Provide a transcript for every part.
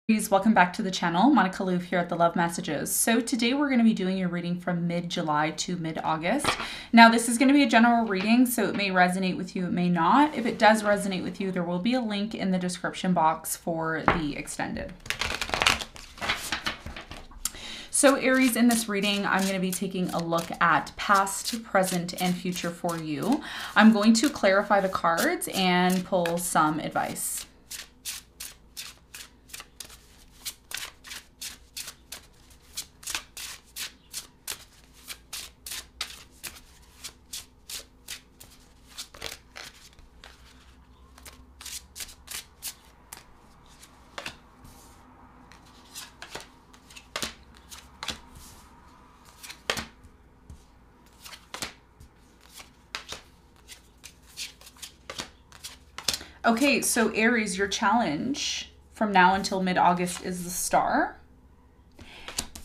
Welcome back to the channel. Monica Louv here at the Love Messages. So today we're going to be doing your reading from mid-July to mid-August. Now this is going to be a general reading, so it may resonate with you, it may not. If it does resonate with you, there will be a link in the description box for the extended. So Aries, in this reading, I'm going to be taking a look at past, present, and future for you. I'm going to clarify the cards and pull some advice. Okay, so Aries, your challenge from now until mid-August is the Star.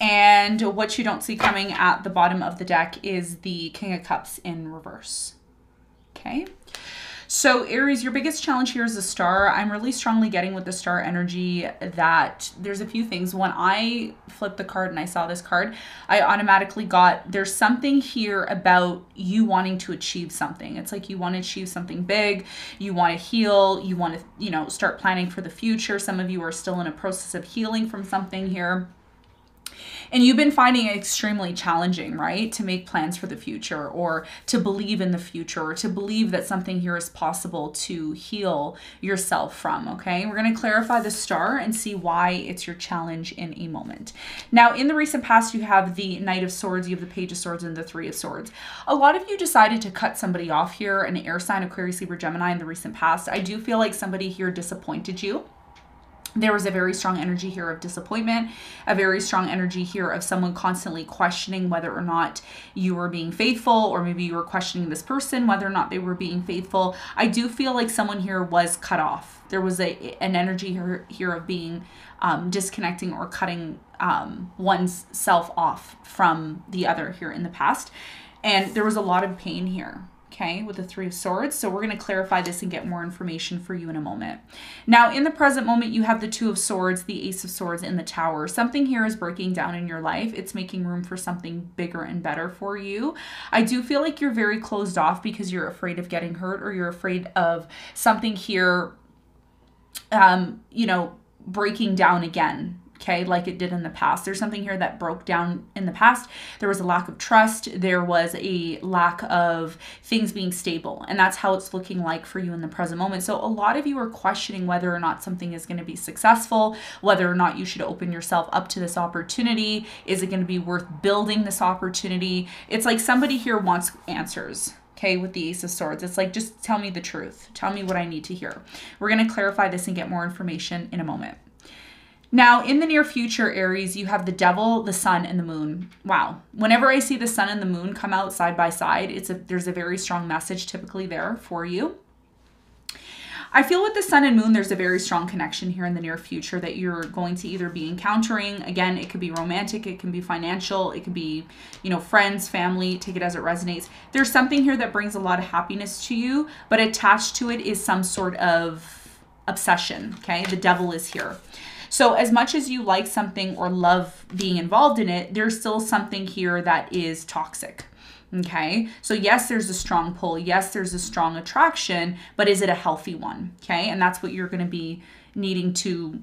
And what you don't see coming at the bottom of the deck is the King of Cups in reverse. Okay. So Aries, your biggest challenge here is the Star. I'm really strongly getting with the Star energy that there's a few things. When I flipped the card and I saw this card, I automatically got there's something here about you wanting to achieve something. It's like you want to achieve something big, you want to heal, you want to, start planning for the future. Some of you are still in a process of healing from something here. And you've been finding it extremely challenging, right? To make plans for the future, or to believe in the future, or to believe that something here is possible to heal yourself from, okay? We're going to clarify the Star and see why it's your challenge in a moment. Now, in the recent past, you have the Knight of Swords, you have the Page of Swords, and the Three of Swords. A lot of you decided to cut somebody off here, an air sign, Aquarius, Libra, Gemini in the recent past. I do feel like somebody here disappointed you. There was a very strong energy here of disappointment, a very strong energy here of someone constantly questioning whether or not you were being faithful, or maybe you were questioning this person, whether or not they were being faithful. I do feel like someone here was cut off. There was an energy here of being disconnecting or cutting one's self off from the other here in the past. And there was a lot of pain here. Okay, with the Three of Swords. So we're going to clarify this and get more information for you in a moment. Now, in the present moment, you have the Two of Swords, the Ace of Swords, and the Tower. Something here is breaking down in your life. It's making room for something bigger and better for you. I do feel like you're very closed off because you're afraid of getting hurt, or you're afraid of something here, breaking down again. Okay, like it did in the past. There's something here that broke down in the past. There was a lack of trust. There was a lack of things being stable. And that's how it's looking like for you in the present moment. So a lot of you are questioning whether or not something is going to be successful, whether or not you should open yourself up to this opportunity. Is it going to be worth building this opportunity? It's like somebody here wants answers. Okay, with the Ace of Swords. It's like, just tell me the truth. Tell me what I need to hear. We're going to clarify this and get more information in a moment. Now, in the near future, Aries, you have the Devil, the Sun, and the Moon. Wow. Whenever I see the Sun and the Moon come out side by side, there's a very strong message typically there for you. I feel with the Sun and Moon, there's a very strong connection here in the near future that you're going to either be encountering. Again, it could be romantic, it can be financial, it could be, friends, family, take it as it resonates. There's something here that brings a lot of happiness to you, but attached to it is some sort of obsession, okay? The Devil is here. So as much as you like something or love being involved in it, there's still something here that is toxic. Okay, so yes, there's a strong pull. Yes, there's a strong attraction, but is it a healthy one? Okay, and that's what you're going to be needing to,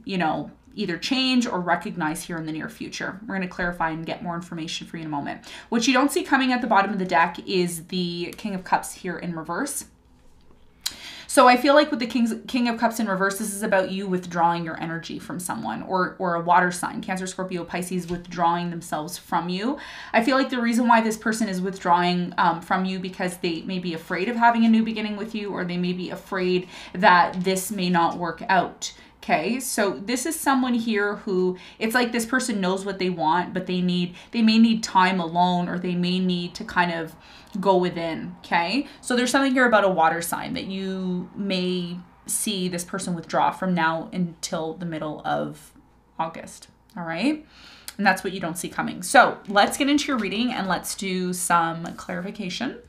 either change or recognize here in the near future. We're going to clarify and get more information for you in a moment. What you don't see coming at the bottom of the deck is the King of Cups here in reverse. So I feel like with the King of Cups in reverse, this is about you withdrawing your energy from someone, or a water sign, Cancer, Scorpio, Pisces, withdrawing themselves from you. I feel like the reason why this person is withdrawing from you because they may be afraid of having a new beginning with you, or they may be afraid that this may not work out. Okay, so this is someone here who, it's like this person knows what they want, but they may need time alone, or they may need to kind of go within. Okay, so there's something here about a water sign that you may see this person withdraw from now until the middle of August. All right, and that's what you don't see coming. So let's get into your reading and let's do some clarification.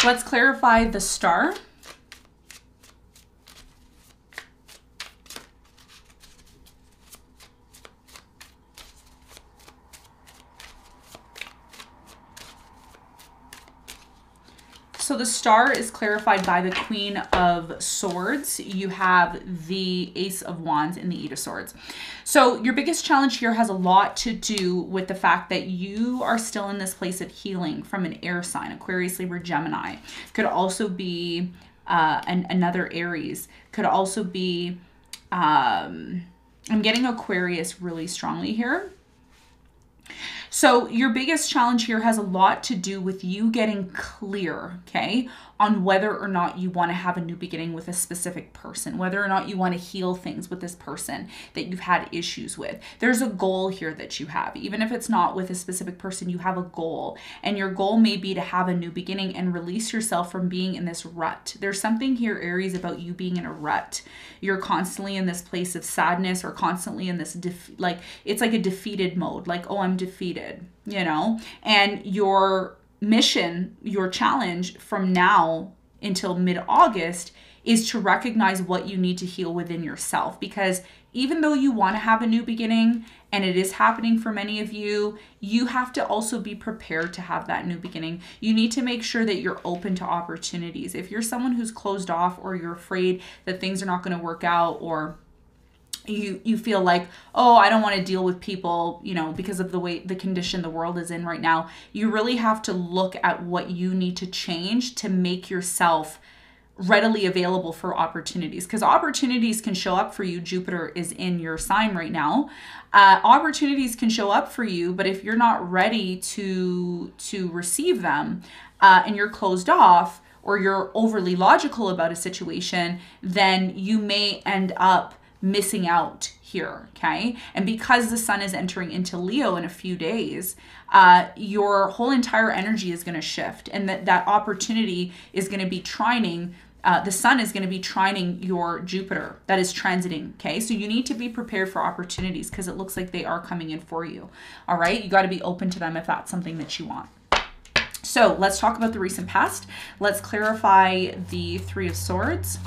Let's clarify the star. So the star is clarified by the Queen of Swords. You have the Ace of Wands and the Eight of Swords. So your biggest challenge here has a lot to do with the fact that you are still in this place of healing from an air sign, Aquarius, Libra, Gemini. Could also be another Aries. Could also be, I'm getting Aquarius really strongly here. So your biggest challenge here has a lot to do with you getting clear, okay, on whether or not you want to have a new beginning with a specific person, whether or not you want to heal things with this person that you've had issues with. There's a goal here that you have. Even if it's not with a specific person, you have a goal. And your goal may be to have a new beginning and release yourself from being in this rut. There's something here, Aries, about you being in a rut. You're constantly in this place of sadness, or constantly in this, it's like a defeated mode. Like, oh, I'm defeated, you know? And your mission, your challenge from now until mid-August is to recognize what you need to heal within yourself. Because even though you want to have a new beginning, and it is happening for many of you, you have to also be prepared to have that new beginning. You need to make sure that you're open to opportunities. If you're someone who's closed off, or you're afraid that things are not going to work out, or you feel like, oh, I don't want to deal with people, you know, because of the condition the world is in right now, you really have to look at what you need to change to make yourself readily available for opportunities, because opportunities can show up for you. Jupiter is in your sign right now. Opportunities can show up for you, but if you're not ready to receive them, and you're closed off, or you're overly logical about a situation, then you may end up missing out here, okay? And because the sun is entering into Leo in a few days, your whole entire energy is going to shift, and that opportunity is going to be trining. The sun is going to be trining your Jupiter that is transiting, okay? So you need to be prepared for opportunities, because it looks like they are coming in for you, all right? You got to be open to them if that's something that you want. So let's talk about the recent past. Let's clarify the Three of Swords.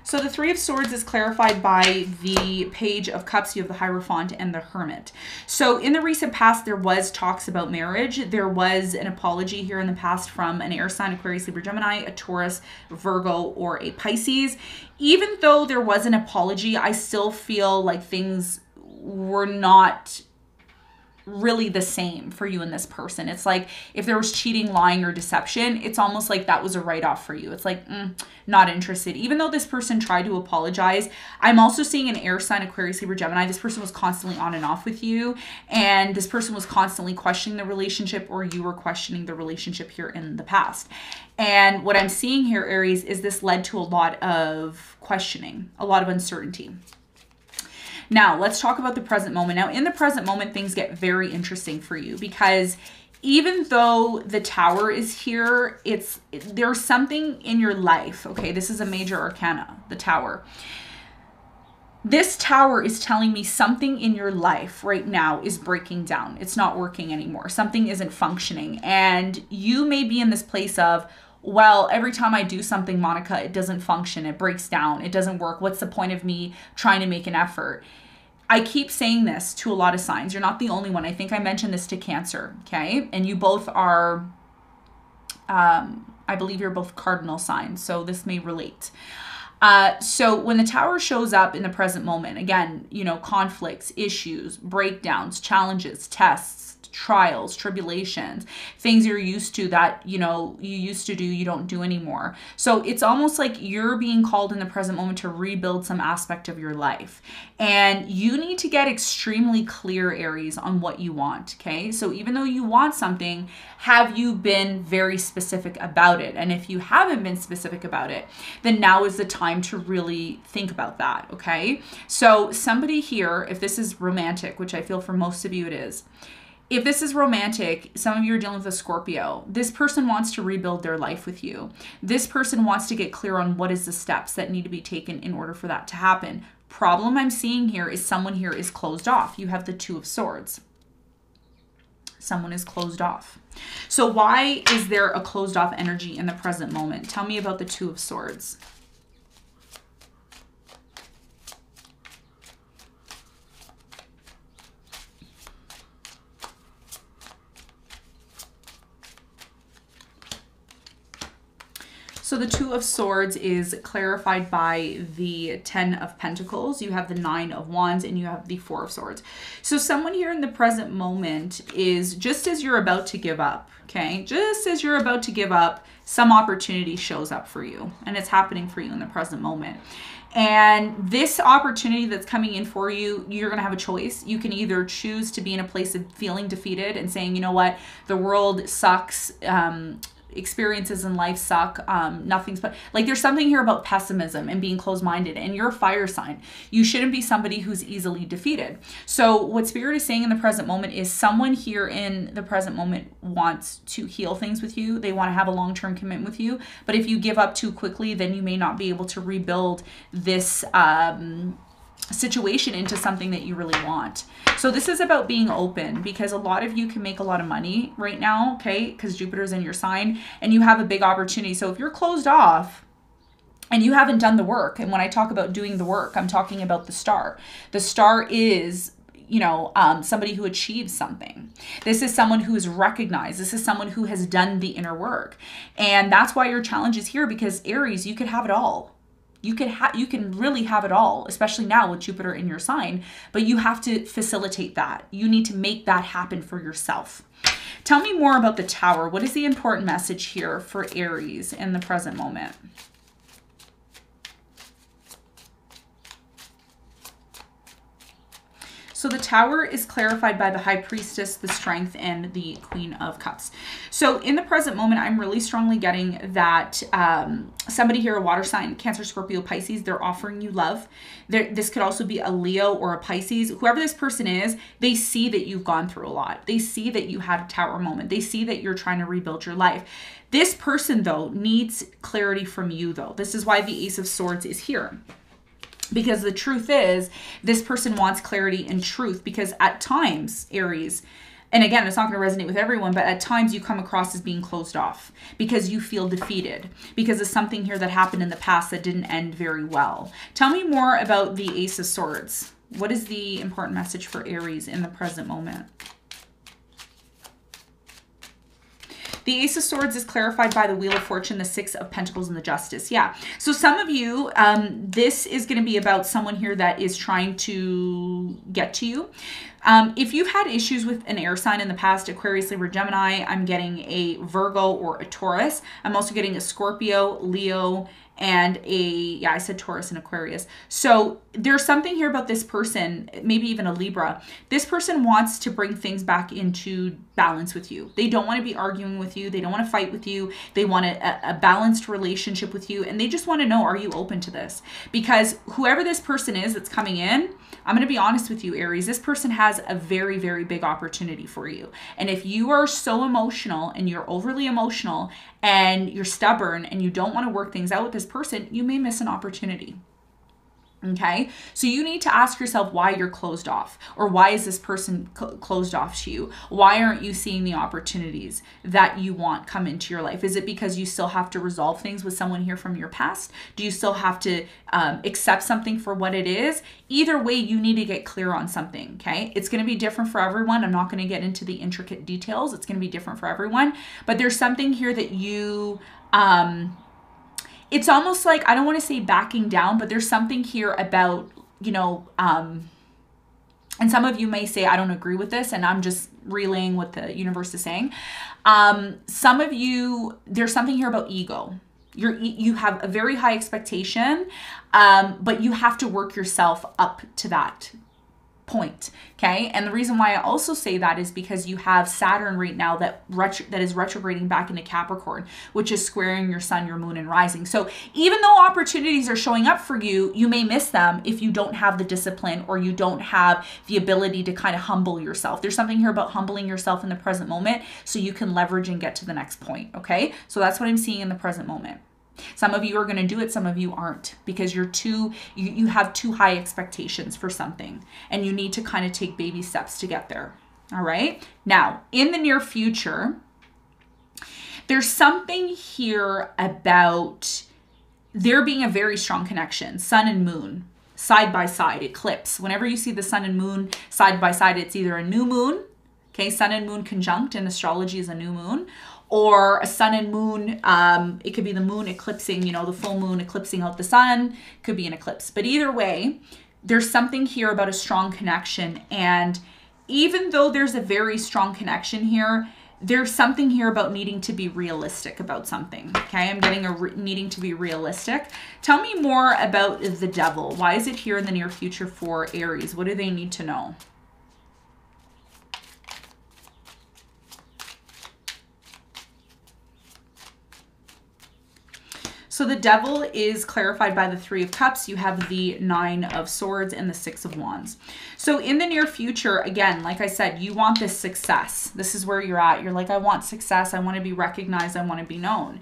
So the Three of Swords is clarified by the Page of Cups. You have the Hierophant and the Hermit. So in the recent past, there was talks about marriage. There was an apology here in the past from an air sign, Aquarius, Libra, Gemini, a Taurus, Virgo, or a Pisces. Even though there was an apology, I still feel like things were not really the same for you and this person. It's like if there was cheating, lying, or deception, it's almost like that was a write-off for you. It's like, not interested. Even though this person tried to apologize, I'm also seeing an air sign, Aquarius, Libra, Gemini. This person was constantly on and off with you, and this person was constantly questioning the relationship, or you were questioning the relationship here in the past. And what I'm seeing here, Aries, is this led to a lot of questioning, a lot of uncertainty. Now, let's talk about the present moment. Now, in the present moment, things get very interesting for you, because even though the Tower is here, there's something in your life. Okay, this is a major arcana, the Tower. This Tower is telling me something in your life right now is breaking down. It's not working anymore. Something isn't functioning. And you may be in this place of, well, every time I do something, Monica, it doesn't function. It breaks down. It doesn't work. What's the point of me trying to make an effort? I keep saying this to a lot of signs. You're not the only one. I think I mentioned this to Cancer, okay? And you both are, I believe you're both cardinal signs, so this may relate. So when the Tower shows up in the present moment, again, you know, conflicts, issues, breakdowns, challenges, tests, trials, tribulations, things you're used to that, you know, you used to do, you don't do anymore. So it's almost like you're being called in the present moment to rebuild some aspect of your life. And you need to get extremely clear, Aries, on what you want, okay? So even though you want something, have you been very specific about it? And if you haven't been specific about it, then now is the time to really think about that, okay? So somebody here, if this is romantic, which I feel for most of you it is, If this is romantic, some of you are dealing with a Scorpio. This person wants to rebuild their life with you. This person wants to get clear on what is the steps that need to be taken in order for that to happen. Problem I'm seeing here is someone here is closed off. You have the Two of Swords. Someone is closed off. So why is there a closed off energy in the present moment? Tell me about the Two of Swords. So the Two of Swords is clarified by the Ten of Pentacles. You have the Nine of Wands and you have the Four of Swords. So someone here in the present moment is just as you're about to give up, okay? Just as you're about to give up, some opportunity shows up for you, and it's happening for you in the present moment. And this opportunity that's coming in for you, you're going to have a choice. You can either choose to be in a place of feeling defeated and saying, you know what, the world sucks, experiences in life suck, nothing's but like, there's something here about pessimism and being closed-minded, and you're a fire sign. You shouldn't be somebody who's easily defeated. So what Spirit is saying in the present moment is someone here in the present moment wants to heal things with you. They want to have a long-term commitment with you, but if you give up too quickly, then you may not be able to rebuild this situation into something that you really want. So this is about being open, because a lot of you can make a lot of money right now, okay, because Jupiter's in your sign and you have a big opportunity. So if you're closed off and you haven't done the work, and when I talk about doing the work, I'm talking about the star. The star is, you know, somebody who achieves something. This is someone who is recognized. This is someone who has done the inner work. And that's why your challenge is here, because Aries, you could have it all. You can really have it all, especially now with Jupiter in your sign, but you have to facilitate that. You need to make that happen for yourself. Tell me more about the Tower. What is the important message here for Aries in the present moment? So the Tower is clarified by the High Priestess, the Strength, and the Queen of Cups. So in the present moment, I'm really strongly getting that somebody here, a water sign, Cancer, Scorpio, Pisces, they're offering you love. This could also be a Leo or a Pisces. Whoever this person is, they see that you've gone through a lot. They see that you had a Tower moment. They see that you're trying to rebuild your life. This person, though, needs clarity from you, though. This is why the Ace of Swords is here. Because the truth is, this person wants clarity and truth, because at times, Aries, and again, it's not going to resonate with everyone, but at times you come across as being closed off because you feel defeated because of something here that happened in the past that didn't end very well. Tell me more about the Ace of Swords. What is the important message for Aries in the present moment? The Ace of Swords is clarified by the Wheel of Fortune, the Six of Pentacles, and the Justice. Yeah. So some of you, this is going to be about someone here that is trying to get to you. If you've had issues with an air sign in the past, Aquarius, Libra, Gemini, I'm getting a Virgo or a Taurus. I'm also getting a Scorpio, Leo, and I said Taurus and Aquarius. So there's something here about this person, maybe even a Libra. This person wants to bring things back into balance with you. They don't want to be arguing with you. They don't want to fight with you. They want a balanced relationship with you. And they just want to know, are you open to this? Because whoever this person is that's coming in, I'm going to be honest with you, Aries, this person has a very, very big opportunity for you. And if you are so emotional and you're overly emotional and you're stubborn and you don't want to work things out with this person, you may miss an opportunity. Okay, so you need to ask yourself why you're closed off, or why is this person closed off to you? Why aren't you seeing the opportunities that you want come into your life? Is it because you still have to resolve things with someone here from your past? Do you still have to accept something for what it is? Either way, you need to get clear on something, okay? It's going to be different for everyone. I'm not going to get into the intricate details. It's going to be different for everyone, but there's something here that you... it's almost like, I don't want to say backing down, but there's something here about, you know, and some of you may say, I don't agree with this, and I'm just relaying what the universe is saying. Some of you, there's something here about ego. You have a very high expectation, but you have to work yourself up to that. point. Okay. And the reason why I also say that is because you have Saturn right now that is retrograding back into Capricorn, which is squaring your sun, your moon, and rising. So even though opportunities are showing up for you, you may miss them if you don't have the discipline or you don't have the ability to kind of humble yourself. There's something here about humbling yourself in the present moment so you can leverage and get to the next point. Okay. So that's what I'm seeing in the present moment. Some of you are going to do it, some of you aren't, because you have too high expectations for something and you need to kind of take baby steps to get there. All right. Now, in the near future, there's something here about there being a very strong connection, sun and moon, side by side, eclipse. Whenever you see the sun and moon side by side, it's either a new moon, okay, sun and moon conjunct in astrology is a new moon, or a sun and moon, it could be the moon eclipsing, you know, the full moon eclipsing out the sun, could be an eclipse. But either way, there's something here about a strong connection. And even though there's a very strong connection here, there's something here about needing to be realistic about something. Okay, I'm getting needing to be realistic. Tell me more about the devil. Why is it here in the near future for Aries? What do they need to know? So the devil is clarified by the 3 of Cups. You have the 9 of Swords and the 6 of Wands. So in the near future, again, like I said, you want this success. This is where you're at. You're like, I want success. I want to be recognized. I want to be known.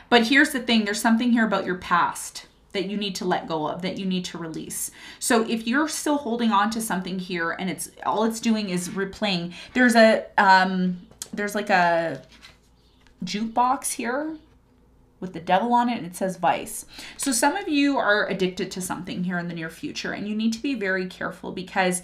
But here's the thing. There's something here about your past that you need to let go of, that you need to release. So if you're still holding on to something here and it's all it's doing is replaying, there's like a jukebox here with the devil on it, and it says vice. So some of you are addicted to something here in the near future, and you need to be very careful, because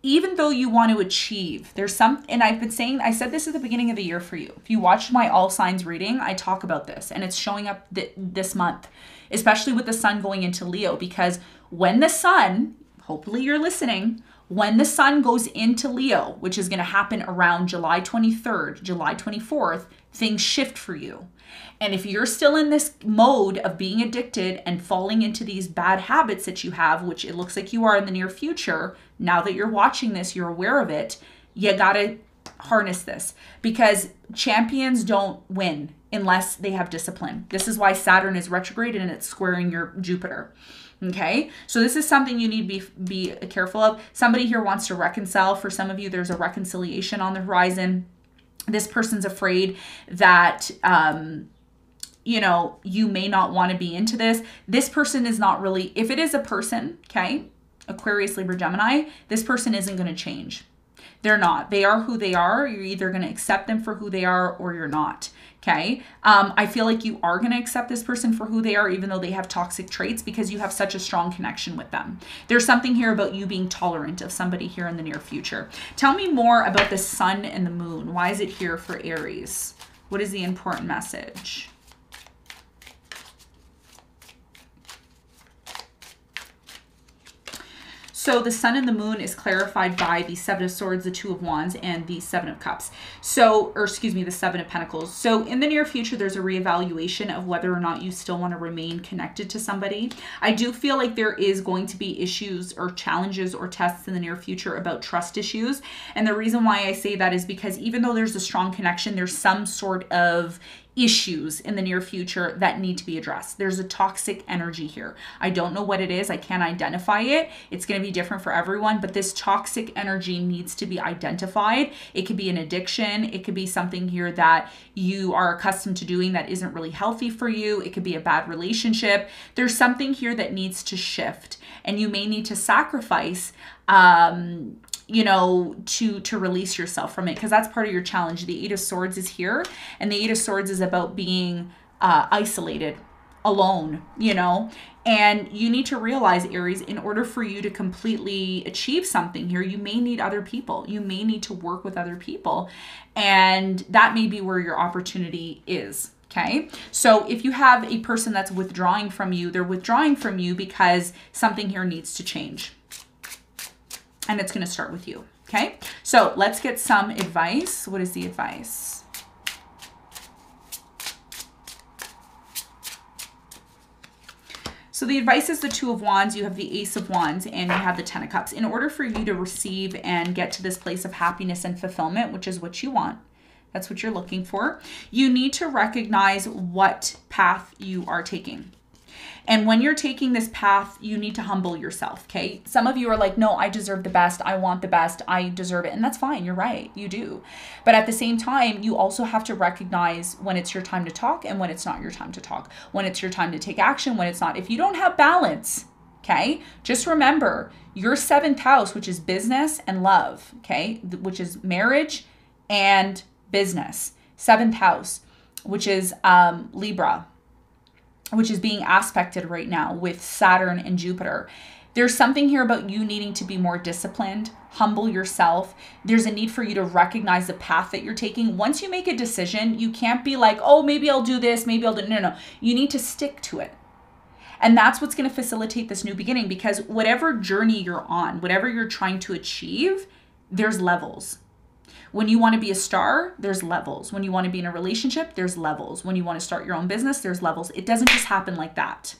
even though you want to achieve, there's some, and I said this at the beginning of the year for you. If you watched my all signs reading, I talk about this, and it's showing up this month, especially with the sun going into Leo, because when the sun, hopefully you're listening, when the sun goes into Leo, which is going to happen around July 23rd, July 24th, things shift for you. And if you're still in this mode of being addicted and falling into these bad habits that you have, which it looks like you are in the near future, now that you're watching this, you're aware of it, you got to harness this, because champions don't win unless they have discipline. This is why Saturn is retrograde and it's squaring your Jupiter. Okay, so this is something you need to be careful of. Somebody here wants to reconcile. For some of you, there's a reconciliation on the horizon. This person's afraid that, you know, you may not want to be into this. This person is not really, if it is a person, okay, Aquarius, Libra, Gemini, this person isn't going to change. They're not. They are who they are. You're either going to accept them for who they are or you're not. Okay. I feel like you are going to accept this person for who they are, even though they have toxic traits, because you have such a strong connection with them. There's something here about you being tolerant of somebody here in the near future. Tell me more about the sun and the moon. Why is it here for Aries? What is the important message? So the sun and the moon is clarified by the 7 of Swords, the 2 of Wands, and the 7 of Cups. So, or excuse me, the 7 of Pentacles. So in the near future, there's a reevaluation of whether or not you still want to remain connected to somebody. I do feel like there is going to be issues or challenges or tests in the near future about trust issues. And the reason why I say that is because even though there's a strong connection, there's some sort of issues in the near future that need to be addressed. There's a toxic energy here. I don't know what it is. I can't identify it. It's going to be different for everyone, but this toxic energy needs to be identified. It could be an addiction. It could be something here that you are accustomed to doing that isn't really healthy for you. It could be a bad relationship. There's something here that needs to shift, and you may need to sacrifice you know, to release yourself from it, because that's part of your challenge. The 8 of Swords is here, and the 8 of Swords is about being isolated, alone, you know, and you need to realize, Aries, in order for you to completely achieve something here, you may need other people. You may need to work with other people, and that may be where your opportunity is. Okay, so if you have a person that's withdrawing from you, they're withdrawing from you because something here needs to change. And it's going to start with you. Okay, so let's get some advice. What is the advice? So the advice is the Two of Wands, you have the Ace of Wands, and you have the Ten of Cups. In order for you to receive and get to this place of happiness and fulfillment, which is what you want, that's what you're looking for, you need to recognize what path you are taking. And when you're taking this path, you need to humble yourself, okay? Some of you are like, no, I deserve the best. I want the best. I deserve it. And that's fine. You're right. You do. But at the same time, you also have to recognize when it's your time to talk and when it's not your time to talk, when it's your time to take action, when it's not. If you don't have balance, okay, just remember your 7th house, which is business and love, okay, which is marriage and business. 7th house, which is Libra, which is being aspected right now with Saturn and Jupiter. There's something here about you needing to be more disciplined, humble yourself. There's a need for you to recognize the path that you're taking. Once you make a decision, you can't be like, oh, maybe I'll do this, maybe I'll do, no. You need to stick to it. And that's what's going to facilitate this new beginning, because whatever journey you're on, whatever you're trying to achieve, there's levels. When you want to be a star, there's levels. When you want to be in a relationship, there's levels. When you want to start your own business, there's levels. It doesn't just happen like that.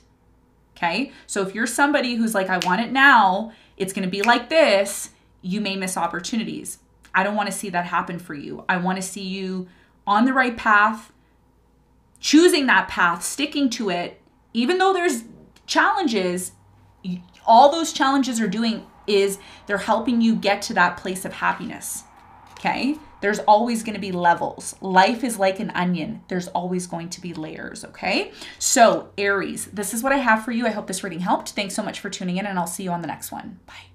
Okay? So if you're somebody who's like, I want it now, it's going to be like this, you may miss opportunities. I don't want to see that happen for you. I want to see you on the right path, choosing that path, sticking to it, even though there's challenges. All those challenges are doing is they're helping you get to that place of happiness. Okay, there's always going to be levels. Life is like an onion. There's always going to be layers. Okay, so Aries, this is what I have for you. I hope this reading helped. Thanks so much for tuning in, and I'll see you on the next one. Bye.